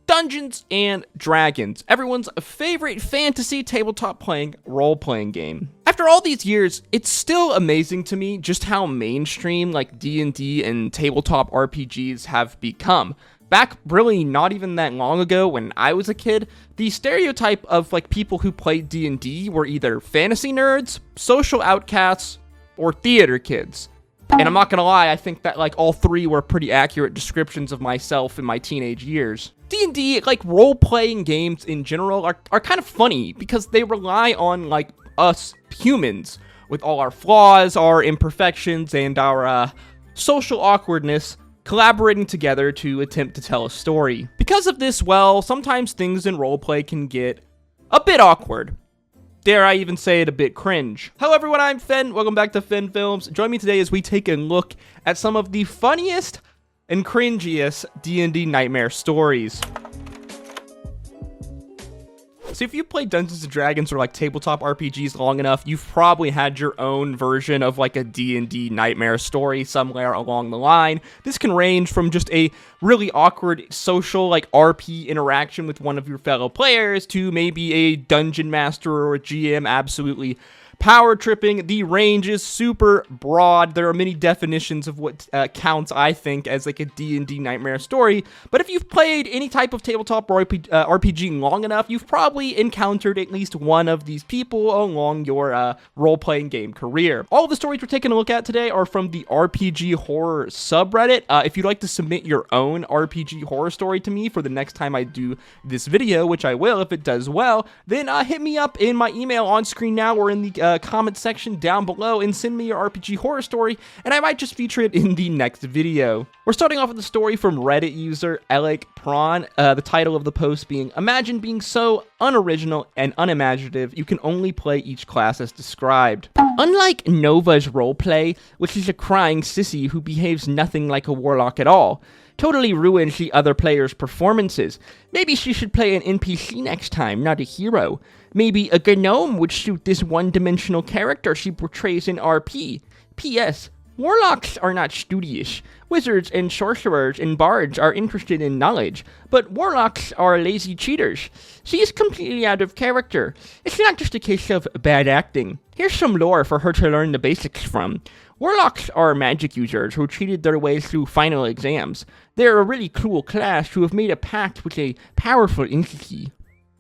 Dungeons and Dragons, everyone's favorite fantasy tabletop playing role-playing game. After all these years, it's still amazing to me just how mainstream like D&D and tabletop RPGs have become. Back really not even that long ago when I was a kid, the stereotype of like people who played D&D were either fantasy nerds, social outcasts, or theater kids. And I'm not gonna lie, I think that like all three were pretty accurate descriptions of myself in my teenage years. D&D, like role-playing games in general, are kind of funny because they rely on like us humans with all our flaws, our imperfections, and our social awkwardness collaborating together to attempt to tell a story. Because of this, well, sometimes things in roleplay can get a bit awkward. Dare I even say it, a bit cringe. Hello everyone, I'm Finn. Welcome back to finnfilms. Join me today as we take a look at some of the funniest and cringiest D&D nightmare stories. So if you've played Dungeons and Dragons or like tabletop RPGs long enough, you've probably had your own version of like a D&D nightmare story somewhere along the line. This can range from just a really awkward social like RP interaction with one of your fellow players to maybe a dungeon master or a GM absolutely power tripping. The range is super broad. There are many definitions of what counts, I think, as like a D&D nightmare story. But if you've played any type of tabletop or RPG long enough, you've probably encountered at least one of these people along your role-playing game career. All of the stories we're taking a look at today are from the RPG Horror subreddit. If you'd like to submit your own RPG horror story to me for the next time I do this video, which I will if it does well, then hit me up in my email on screen now or in the comment section down below and send me your RPG horror story, and I might just feature it in the next video. We're starting off with a story from Reddit user Alec Prawn, the title of the post being, "Imagine being so unoriginal and unimaginative you can only play each class as described." Unlike Nova's roleplay, which is a crying sissy who behaves nothing like a warlock at all, totally ruins the other players' performances. Maybe she should play an NPC next time, not a hero. Maybe a gnome would suit this one-dimensional character she portrays in RP. P.S. Warlocks are not studious. Wizards and sorcerers and bards are interested in knowledge, but warlocks are lazy cheaters. She is completely out of character. It's not just a case of bad acting. Here's some lore for her to learn the basics from. Warlocks are magic users who cheated their way through final exams. They're a really cool class who have made a pact with a powerful entity.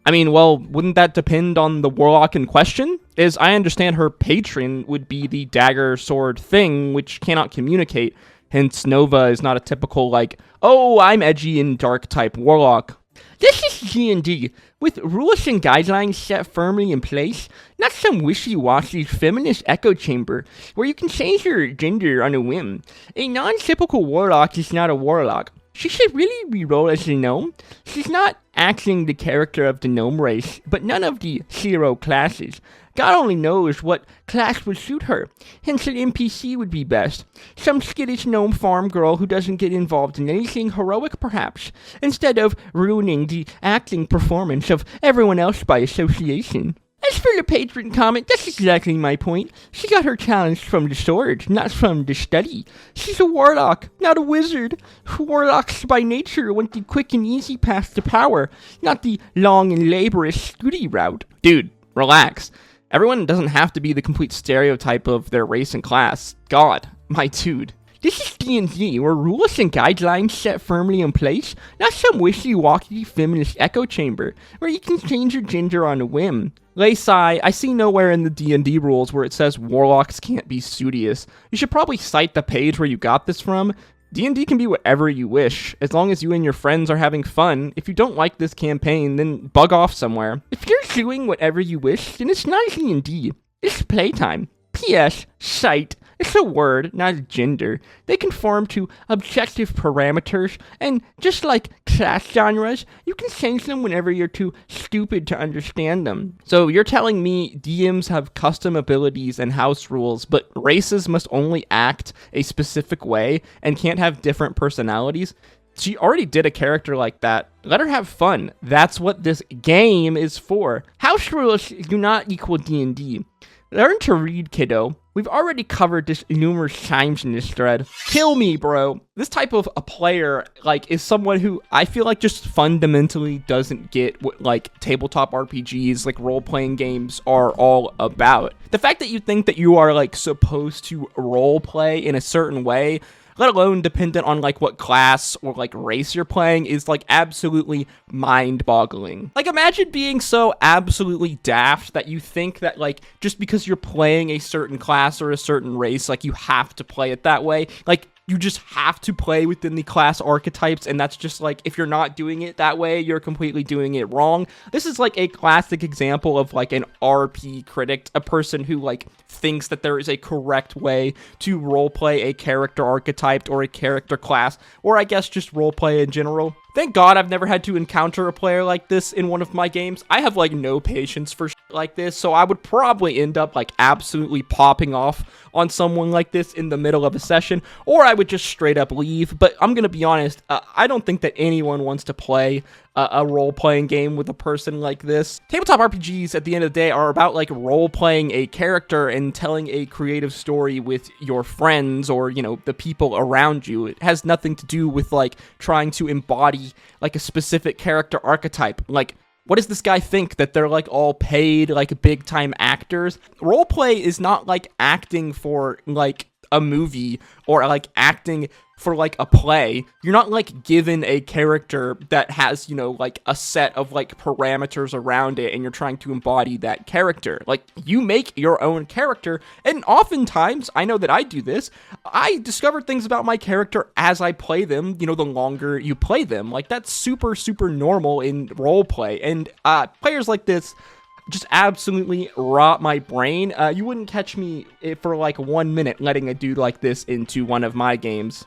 I mean, well, wouldn't that depend on the warlock in question? As I understand, her patron would be the dagger sword thing, which cannot communicate. Hence, Nova is not a typical, like, oh, I'm edgy and dark type warlock. This is D&D, with rules and guidelines set firmly in place, not some wishy-washy feminist echo chamber where you can change your gender on a whim. A non-typical warlock is not a warlock. She should really re-roll as a gnome. She's not acting the character of the gnome race, but none of the hero classes. God only knows what class would suit her. Hence an NPC would be best. Some skittish gnome farm girl who doesn't get involved in anything heroic, perhaps, instead of ruining the acting performance of everyone else by association. As for the patron comment, that's exactly my point. She got her challenge from the sword, not from the study. She's a warlock, not a wizard. Warlocks by nature want the quick and easy path to power, not the long and laborious study route. Dude, relax. Everyone doesn't have to be the complete stereotype of their race and class. God, my dude. This is D&D, where rules and guidelines set firmly in place, not some wishy-washy feminist echo chamber, where you can change your gender on a whim. Laysai, I see nowhere in the D&D rules where it says warlocks can't be studious. You should probably cite the page where you got this from. D&D can be whatever you wish, as long as you and your friends are having fun. If you don't like this campaign, then bug off somewhere. If you're doing whatever you wish, then it's not D&D. It's playtime. P.S. Cite. It's a word, not a gender. They conform to objective parameters, and just like class genres, you can change them whenever you're too stupid to understand them. So you're telling me DMs have custom abilities and house rules, but races must only act a specific way and can't have different personalities? She already did a character like that. Let her have fun. That's what this game is for. House rules do not equal D&D. Learn to read, kiddo. We've already covered this numerous times in this thread. Kill me, bro. This type of a player, like, is someone who I feel like just fundamentally doesn't get what, like, tabletop RPGs, like, role-playing games are all about. The fact that you think that you are, like, supposed to role-play in a certain way, let alone dependent on, like, what class or, like, race you're playing, is, like, absolutely mind-boggling. Like, imagine being so absolutely daft that you think that, like, just because you're playing a certain class or a certain race, like, you have to play it that way. Like, you just have to play within the class archetypes, and that's just, like, if you're not doing it that way, you're completely doing it wrong. This is, like, a classic example of, like, an RP critic, a person who, like, thinks that there is a correct way to roleplay a character archetype or a character class, or I guess just roleplay in general. Thank God I've never had to encounter a player like this in one of my games. I have, like, no patience for shit like this, so I would probably end up, like, absolutely popping off on someone like this in the middle of a session, or I would just straight up leave. But I'm gonna be honest, I don't think that anyone wants to play a role-playing game with a person like this. Tabletop RPGs, at the end of the day, are about, like, role-playing a character and telling a creative story with your friends or, you know, the people around you. It has nothing to do with, like, trying to embody, like, a specific character archetype. Like, what does this guy think, that they're, like, all paid, like, big-time actors? Roleplay is not, like, acting for, like, a movie or, like, acting for, like, a play. You're not, like, given a character that has, you know, like, a set of, like, parameters around it, and you're trying to embody that character. Like, you make your own character, and oftentimes, I know that I do this, I discover things about my character as I play them, you know, the longer you play them. Like, that's super, super normal in roleplay, and players like this just absolutely rot my brain. You wouldn't catch me for like 1 minute letting a dude like this into one of my games.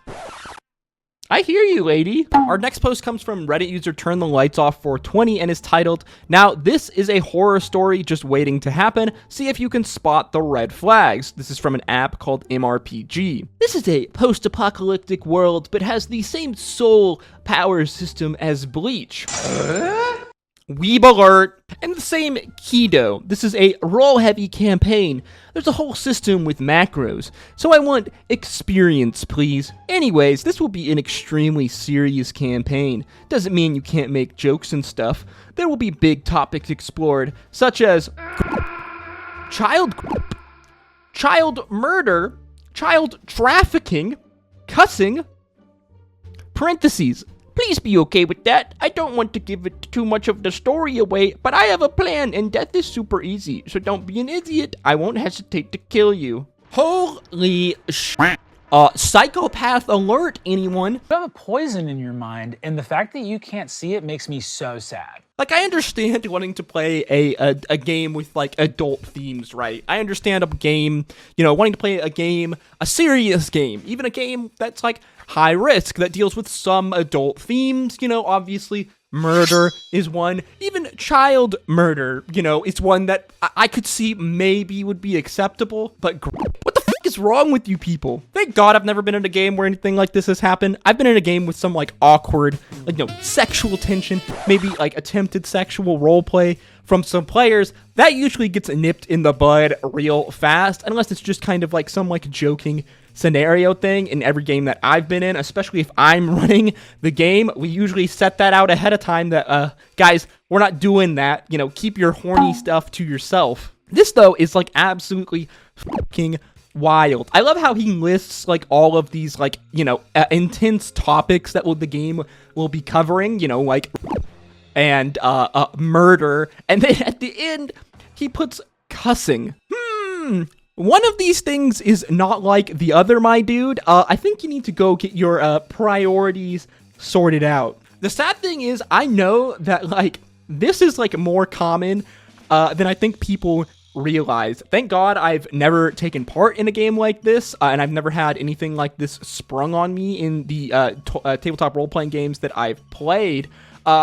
I hear you, lady. Our next post comes from Reddit user Turn the Lights Off 420 and is titled, "Now this is a horror story just waiting to happen. See if you can spot the red flags." This is from an app called MRPG. "This is a post-apocalyptic world, but has the same soul power system as Bleach." Weeb alert! And the same keto. This is a roll-heavy campaign. There's a whole system with macros, so I want experience, please. Anyways, this will be an extremely serious campaign. Doesn't mean you can't make jokes and stuff. There will be big topics explored, such as child murder, child trafficking, cussing, parentheses. Please be okay with that. I don't want to give it too much of the story away, but I have a plan, and death is super easy, so don't be an idiot. I won't hesitate to kill you. Holy shit. Psychopath alert, anyone? You have a poison in your mind, and the fact that you can't see it makes me so sad. Like, I understand wanting to play a game with, like, adult themes, right? I understand a game, you know, wanting to play a game, a serious game, even a game that's, like, high risk, that deals with some adult themes, you know, obviously. Murder is one. Even child murder, you know, is one that I could see maybe would be acceptable, but what the fuck is wrong with you people? Thank God I've never been in a game where anything like this has happened. I've been in a game with some, like, awkward, like, you know, sexual tension, maybe, like, attempted sexual roleplay from some players. That usually gets nipped in the bud real fast, unless it's just kind of like some, like, joking scenario thing in every game that I've been in, especially if I'm running the game. We usually set that out ahead of time that, guys, we're not doing that. You know, keep your horny stuff to yourself. This, though, is, like, absolutely fucking wild. I love how he lists, like, all of these, like, you know, intense topics that the game will be covering, you know, like, and, murder. And then at the end, he puts cussing. One of these things is not like the other, my dude. I think you need to go get your priorities sorted out. The sad thing is, I know that, like, this is, like, more common than I think people realize. Thank God I've never taken part in a game like this, and I've never had anything like this sprung on me in the tabletop role-playing games that I've played,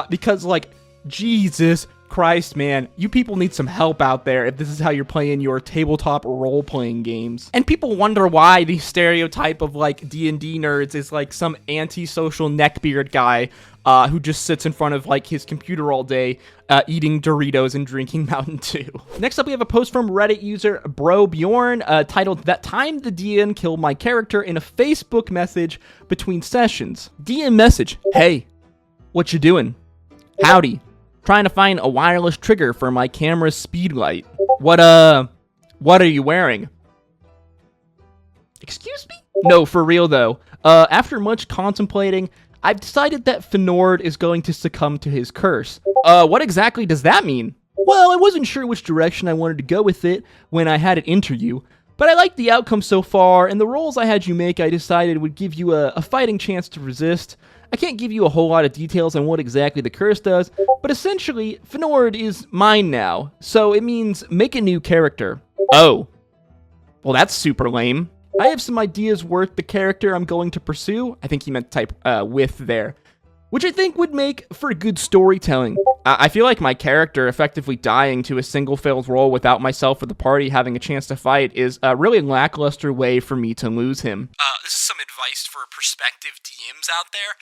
because, like, Jesus Christ, man, you people need some help out there if this is how you're playing your tabletop role-playing games. And people wonder why the stereotype of like D&D nerds is like some antisocial neckbeard guy who just sits in front of like his computer all day, eating Doritos and drinking Mountain Dew. Next up, we have a post from Reddit user Bro Bjorn titled "That Time the DN Killed My Character" in a Facebook message between sessions. DM message: "Hey, what you doing? Howdy. Trying to find a wireless trigger for my camera's speed light. What are you wearing?" Excuse me? No, for real though. After much contemplating, I've decided that Finord is going to succumb to his curse. What exactly does that mean? Well, I wasn't sure which direction I wanted to go with it when I had an interview, but I liked the outcome so far, and the roles I had you make I decided would give you a fighting chance to resist. I can't give you a whole lot of details on what exactly the curse does, but essentially, Finord is mine now, so it means make a new character. Oh. Well, that's super lame. I have some ideas worth the character I'm going to pursue. I think he meant type with there, which I think would make for good storytelling. I feel like my character effectively dying to a single failed roll without myself or the party having a chance to fight is a really lackluster way for me to lose him. This is some advice for prospective DMs out there.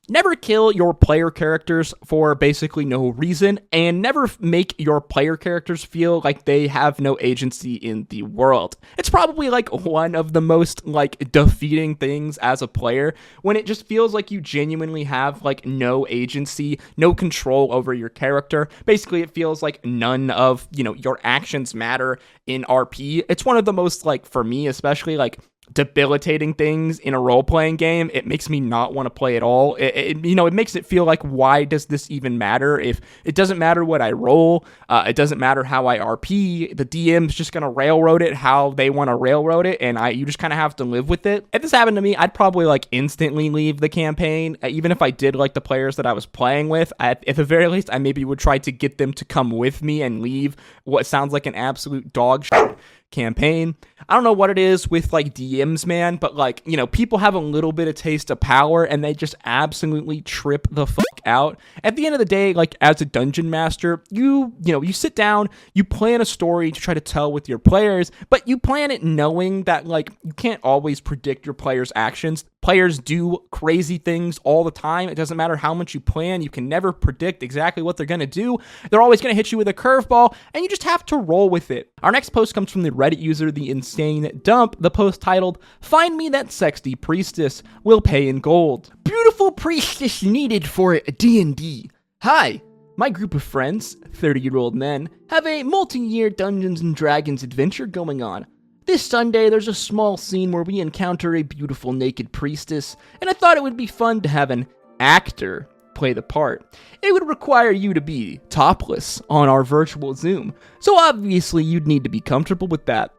Never kill your player characters for basically no reason, and never make your player characters feel like they have no agency in the world. It's probably like one of the most like defeating things as a player, when it just feels like you genuinely have like no agency, no control over your character. Basically, it feels like none of, your actions matter in RP. It's one of the most, like, for me especially, like, debilitating things in a role-playing game. It makes me not want to play at all. It makes it feel like, why does this even matter? If it doesn't matter what I roll, it doesn't matter how I RP, the DM's just gonna railroad it how they want to railroad it, and you just kind of have to live with it. If this happened to me, I'd probably like instantly leave the campaign, even if I did like the players that I was playing with. At the very least, I maybe would try to get them to come with me and leave what sounds like an absolute dog shit campaign. I don't know what it is with like DMs, man, but like, people have a little bit of taste of power and they just absolutely trip the fuck out. At the end of the day, like, as a dungeon master, you sit down, you plan a story to try to tell with your players, but you plan it knowing that like you can't always predict your players' actions. Players do crazy things all the time. It doesn't matter how much you plan. You can never predict exactly what they're going to do. They're always going to hit you with a curveball, and you just have to roll with it. Our next post comes from the Reddit user, The Insane Dump. The post titled, "Find me that sexy priestess. Will pay in gold. Beautiful priestess needed for D&D. Hi. My group of friends, 30-year-old men, have a multi-year Dungeons & Dragons adventure going on. This Sunday, there's a small scene where we encounter a beautiful naked priestess, and I thought it would be fun to have an actor play the part. It would require you to be topless on our virtual Zoom, so obviously you'd need to be comfortable with that.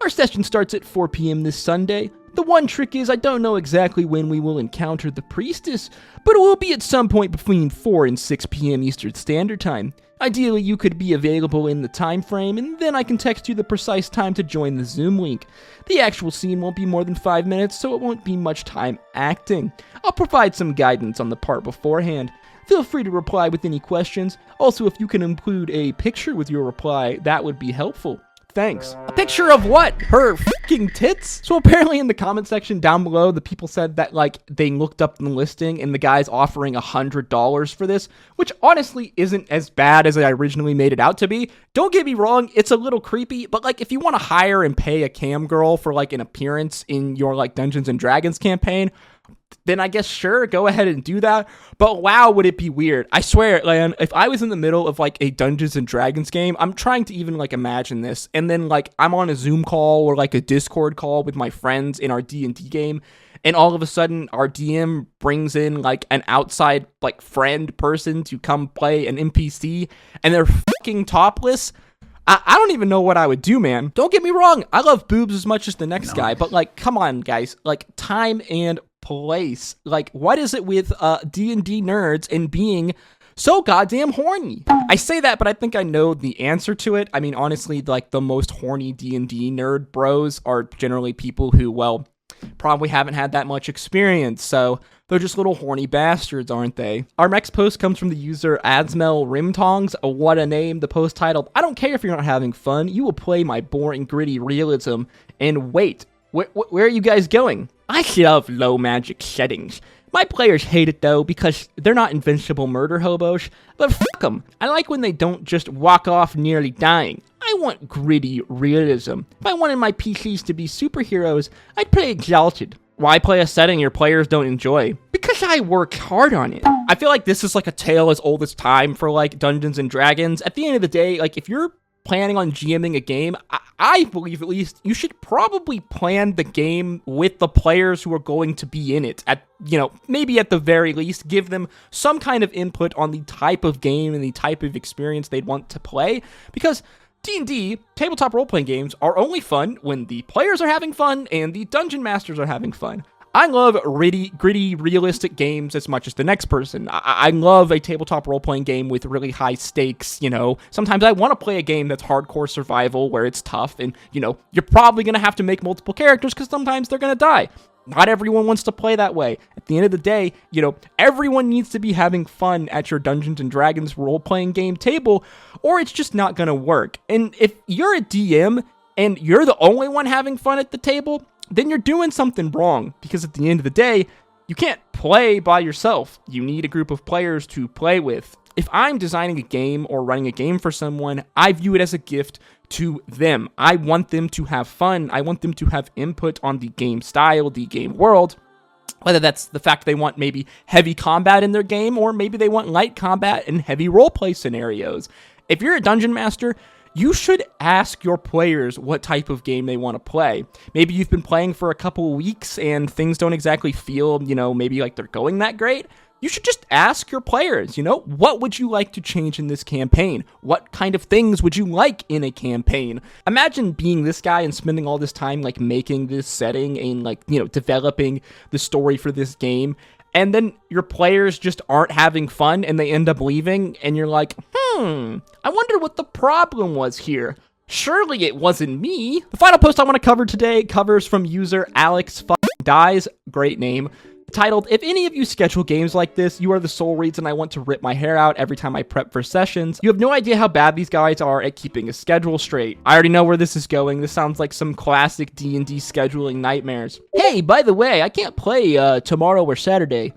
Our session starts at 4 p.m. this Sunday. The one trick is I don't know exactly when we will encounter the priestess, but it will be at some point between 4 and 6 p.m. Eastern Standard Time. Ideally, you could be available in the time frame, and then I can text you the precise time to join the Zoom link. The actual scene won't be more than 5 minutes, so it won't be much time acting. I'll provide some guidance on the part beforehand. Feel free to reply with any questions. Also, if you can include a picture with your reply, that would be helpful. Thanks." A picture of what? Her fucking tits? So apparently in the comment section down below, the people said that like they looked up the listing and the guy's offering $100 for this, which honestly isn't as bad as I originally made it out to be. Don't get me wrong, it's a little creepy, but like if you want to hire and pay a cam girl for like an appearance in your like Dungeons and Dragons campaign, then I guess sure, go ahead and do that. But wow, would it be weird. I swear, man, if I was in the middle of like a Dungeons and Dragons game, I'm trying to even like imagine this, and then like I'm on a Zoom call or like a Discord call with my friends in our D&D game, and all of a sudden our DM brings in like an outside like friend person to come play an NPC, and they're fucking topless. I don't even know what I would do, man. Don't get me wrong, I love boobs as much as the next guy, but like, come on, guys. Like, time and place. Like, what is it with D&D nerds and being so goddamn horny? I say that, but I think I know the answer to it. I mean, honestly, like, the most horny D&D nerd bros are generally people who, well, probably haven't had that much experience, so They're just little horny bastards, aren't they? Our next post comes from the user Adsmel Rimtongs. What a name. The post titled, I don't care if you're not having fun. You will play my boring, gritty realism. And wait, where are you guys going? I love low magic settings. My players hate it though because they're not invincible murder hobos, but fuck them. I like when they don't just walk off nearly dying. I want gritty realism. If I wanted my PCs to be superheroes, I'd play Exalted. Why play a setting your players don't enjoy? Because I worked hard on it. I feel like this is like a tale as old as time for like Dungeons and Dragons. At the end of the day, like if you're planning on GMing a game, I believe at least you should probably plan the game with the players who are going to be in it. At, you know, maybe at the very least, give them some kind of input on the type of game and the type of experience they'd want to play. Because D&D, tabletop role-playing games, are only fun when the players are having fun and the dungeon masters are having fun. I love gritty, realistic games as much as the next person. I love a tabletop role-playing game with really high stakes, you know. Sometimes I want to play a game that's hardcore survival where it's tough and, you know, you're probably going to have to make multiple characters because sometimes they're going to die. Not everyone wants to play that way. At the end of the day, you know, everyone needs to be having fun at your Dungeons & Dragons role-playing game table, or it's just not going to work. And if you're a DM and you're the only one having fun at the table, then you're doing something wrong, because at the end of the day, you can't play by yourself. You need a group of players to play with. If I'm designing a game or running a game for someone, I view it as a gift to them. I want them to have fun. I want them to have input on the game style, the game world, whether that's the fact they want maybe heavy combat in their game, or maybe they want light combat and heavy roleplay scenarios. If you're a dungeon master, you should ask your players what type of game they want to play. Maybe you've been playing for a couple of weeks and things don't exactly feel, you know, maybe like they're going that great. You should just ask your players, you know, what would you like to change in this campaign? What kind of things would you like in a campaign? Imagine being this guy and spending all this time like making this setting and like, you know, developing the story for this game. And then your players just aren't having fun and they end up leaving and you're like, I wonder what the problem was here. Surely it wasn't me. The final post I want to cover today covers from user Alex Dies, great name, titled, if any of you schedule games like this, you are the sole reason I want to rip my hair out every time I prep for sessions. You have no idea how bad these guys are at keeping a schedule straight. I already know where this is going. This sounds like some classic D&D scheduling nightmares. Hey, by the way, I can't play tomorrow or Saturday.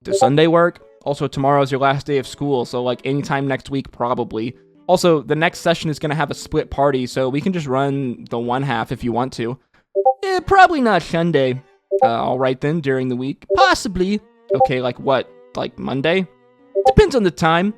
Does Sunday work? Also, tomorrow's your last day of school, so like anytime next week, probably. Also, the next session is going to have a split party, so we can just run the one half if you want to. Probably not Sunday. Alright then, during the week. Possibly. Okay, like what? Like Monday? Depends on the time.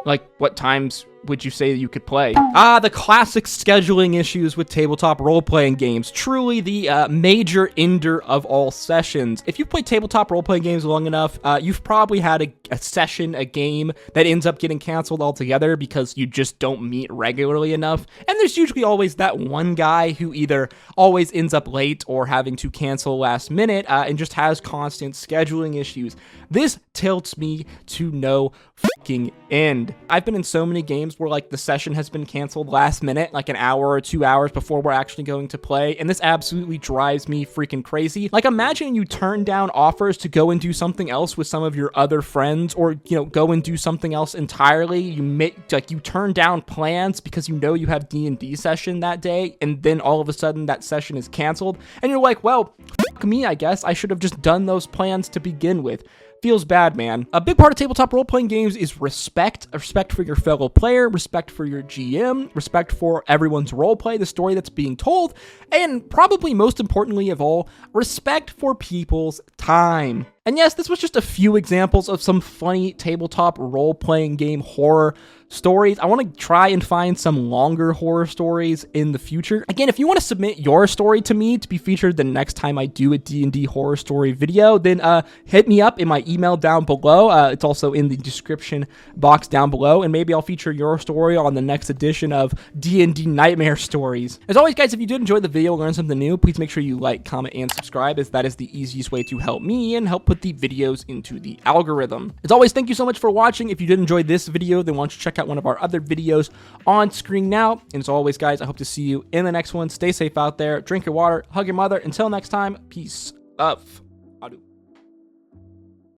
Like, what times would you say you could play? The classic scheduling issues with tabletop role-playing games. Truly the major ender of all sessions. If you've played tabletop role-playing games long enough, you've probably had a session, a game, that ends up getting canceled altogether because you just don't meet regularly enough. And there's usually always that one guy who either always ends up late or having to cancel last minute and just has constant scheduling issues. This tilts me to no fucking end. I've been in so many games where like the session has been canceled last minute, like an hour or 2 hours before we're actually going to play, and this absolutely drives me freaking crazy. Like, imagine you turn down offers to go and do something else with some of your other friends, or, you know, go and do something else entirely. You turn down plans because you know you have D&D session that day, and then all of a sudden that session is canceled, and you're like, well, fuck me, I guess. I should have just done those plans to begin with. Feels bad, man. A big part of tabletop role-playing games is respect. Respect for your fellow player, respect for your GM, respect for everyone's roleplay, the story that's being told, and probably most importantly of all, respect for people's time. And yes, this was just a few examples of some funny tabletop role-playing game horror stories. I want to try and find some longer horror stories in the future. Again, if you want to submit your story to me to be featured the next time I do a D&D horror story video, then hit me up in my email down below. It's also in the description box down below, and maybe I'll feature your story on the next edition of D&D Nightmare Stories. As always, guys, if you did enjoy the video, learn something new, please make sure you like, comment, and subscribe, as that is the easiest way to help me and help put the videos into the algorithm. As always, thank you so much for watching. If you did enjoy this video, then why don't you check out one of our other videos on screen now. And as always, guys, I hope to see you in the next one. Stay safe out there, drink your water, hug your mother. Until next time, peace of.